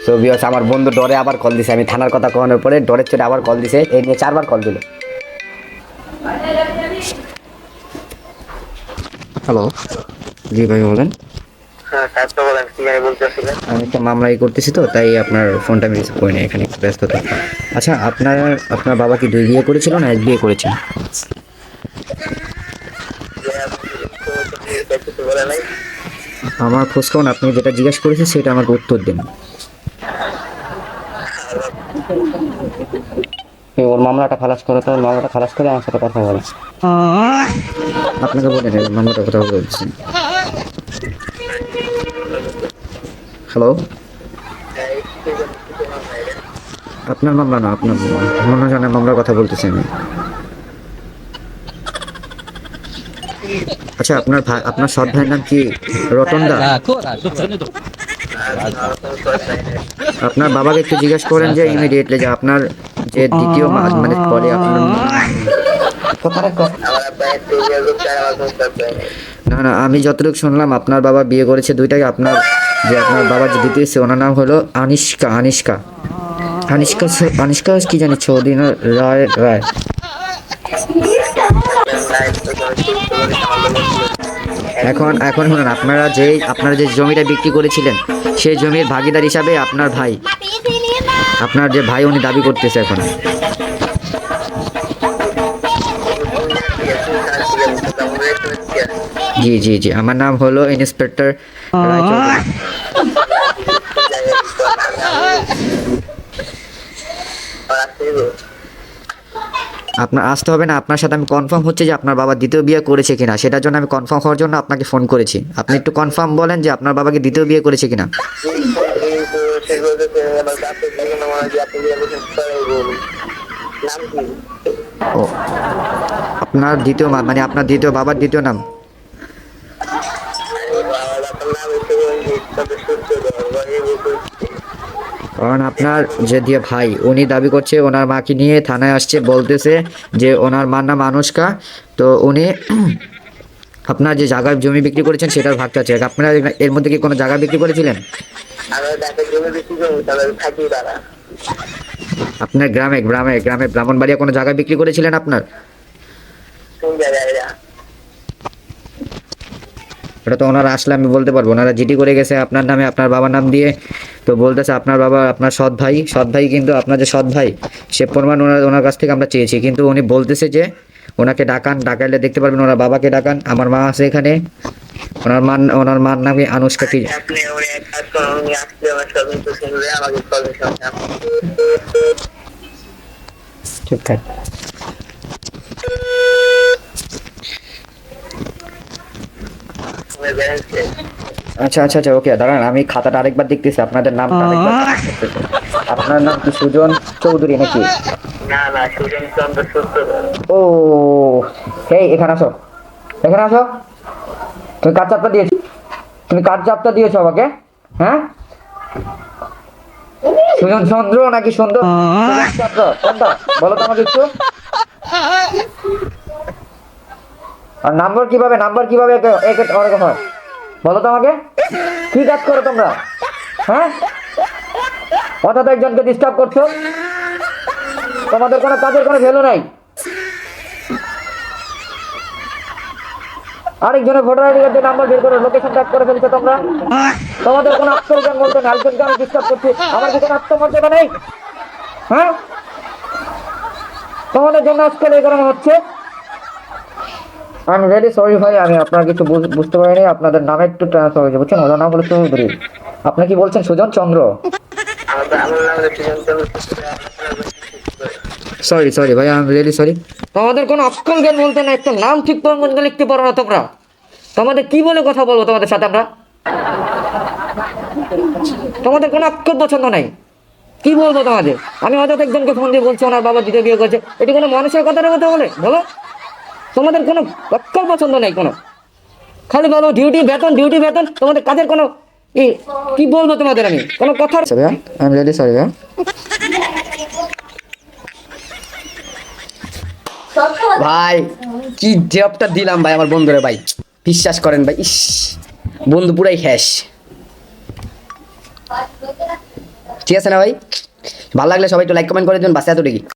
তো ভিউয়ার্স আমার বন্ধু ডরে আবার কল দিছে, আমি থানার কথা কওয়ানোর পরে ডরের চোটে আবার কল দিছে, এই নিয়ে 4বার কল দিল। হ্যালো, জি ভাই বলেন। আমি একটা মামলা করতেছি তো, তাই আপনার ফোনটা আমি রিসিভ করিনি, এখানে ব্যস্ত তো। আচ্ছা, আপনার বাবা কি 2 বিয়ে করেছিল না 1 বিয়ে করেছেন? আমার খোঁজ খবর আপনি যেটা জিজ্ঞাসা করেছেন সেটা আমাকে উত্তর দিন। ওর মামলাটা খালাস করে, তো মামলাটা খালাস করে আমার সাথে কথা বলে। আপনাকে বলেন মামলাটা কথা বলছি। হ্যালো, আপনার মামলা না, আপনার মনে জানা মামলার কথা বলতেছি আমি। আচ্ছা, আপনার সৎ ভাইয়ের নাম কি রতন দা? আপনার বাবাকে একটু জিজ্ঞেস করেন যে ইমিডিয়েটলি যে আপনার যে দ্বিতীয় মানে পরে আপনার না না, আমি যতটুকু শুনলাম আপনার বাবা বিয়ে করেছে 2টাকে। আপনার বাবার যে দ্বিতীয় সে ওনার নাম হলো আনিষ্কা কি জানি চৌধুরী না রায়। এখন শুনুন, আপনারা যে জমিটা বিক্রি করেছিলেন সেই জমির ভাগিদার হিসাবে আপনার যে ভাই উনি দাবি করতেছে এখন। জি জি জি, আমার নাম হলো ইন্সপেক্টর রায়চৌধুরী। আপনার আসতে হবে না, আপনার সাথে আমি কনফার্ম হচ্ছে যে আপনার বাবা দ্বিতীয় বিয়ে করেছে কিনা, সেটার জন্য আমি কনফার্ম হওয়ার জন্য আপনাকে ফোন করেছি। আপনি একটু কনফার্ম বলেন যে আপনার বাবাকে দ্বিতীয় বিয়ে করেছে কিনা। ও, আপনার দ্বিতীয় মানে আপনার দ্বিতীয় বাবার দ্বিতীয় নাম? কারণ আপনার যে দিয়ে ভাই উনি দাবি করছে ওনার মাকে নিয়ে থানায় আসছে, বলতেছে যে ওনার মার নাম আনুষ্কা। তো উনি আপনার যে জায়গায় জমি বিক্রি করেছেন সেটার ভাগ চাচ্ছে। আপনারা এর মধ্যে কি কোনো জায়গা বিক্রি করেছিলেন? আপনার গ্রামে ব্রাহ্মণবাড়িয়া কোনো জায়গা বিক্রি করেছিলেন আপনার? ওটা তো ওনারা আসলে আমি বলতে পারবো। ওনারা জিডি করে গেছে আপনার নামে, আপনার বাবার নাম দিয়ে। তো বলতেছে আপনার বাবা আপনার সৎ ভাই কিন্তু আপনার যে সৎ ভাই সে প্রমাণ ওনার কাছ থেকে আমরা চেয়েছি, কিন্তু উনি বলতেছে যে ওনাকে ডাকাইলে দেখতে পারবেন, ওনার বাবাকে ডাকান। আমার মা আছে এখানে, ওনার মার নামে আনুষ্কা। কি ঠিকঠাক। আচ্ছা আচ্ছা আচ্ছা, ওকে দাঁড়ান, আমি খাতাটা আরেকবার দেখতেছি। আপনাদের নামটা আরেকবার দেখতেছি। আপনার নাম কি সুজন চৌধুরী নাকি? না না, সুজন চন্দ্র সূত্রধর। ও, এই এখানে আসো। তুমি কার চাপটা দিয়েছো আমাকে? হ্যাঁ, সুজন চন্দ্র নাকি সুন্দর চন্দ্র? কোনটা বলো তো আমাকে একটু। আর নাম্বার কিভাবে হয় বলো তো আমাকে। কি কাজ করো তোমরা? হ্যাঁ, হঠাৎ একজনকে ডিস্টার্ব করছো, তোমাদের কোনো কাজের কোনো ভ্যালু নাই। আরেকজনের ভোটার আইডি কার্ডের নাম্বার বের করে লোকেশন ট্র্যাক করে ফেলছো তোমরা। তোমাদের কোনো আত্মজ্ঞান বলতে না, আরেকজনকে আমি ডিস্টার্ব করছি, আমার কি কোনো আত্মমর্যাদা নেই? হ্যাঁ, তোমাদের জন্য আজকাল এই কারণে হচ্ছে। আই এম ভেরি সরি ভাই, আমি আপনার কিছু বুঝতে পারিনি। আপনাদের নামে একটু ট্রান্সফার হয়েছে, বুঝছেন? ওদের নাম হলো চৌধুরী। আপনি কি বলছেন সুজন চন্দ্র? সরি ভাই, আই এম রিয়েলি সরি। তোমাদের কোনো অক্কল জ্ঞান বলতে না, একটা নাম ঠিক মতো লিখতে পারো না তোমরা। তোমাদের কি বলে কথা বলবো তোমাদের সাথে আমরা? তোমাদের কোনো অক্কল পছন্দ নাই, কি বলবো তোমাদের? আমি হয়তো একজনকে ফোন দিয়ে বলছি ওনার বাবা দ্বিতীয় বিয়ে করেছে, এটি কোনো মানুষের কথার কথা বলো? তোমাদের কোনো অক্কল পছন্দ নেই কোনো, খালি বলো ডিউটি বেতন। তোমাদের কাজের কোনো কি বলবো তোমাদের আমি কোনো কথা। আই এম রিয়েলি সরি ভাই। ভাই কি জবটা দিলাম ভাই আমার বন্ধুরে, ভাই বিশ্বাস করেন ভাই, ইস বন্ধু পুরাই খ্যাস। ঠিক আছে না ভাই? ভালো লাগলে সবাই একটু লাইক কমেন্ট করে দিন, বাস এতটুকুই।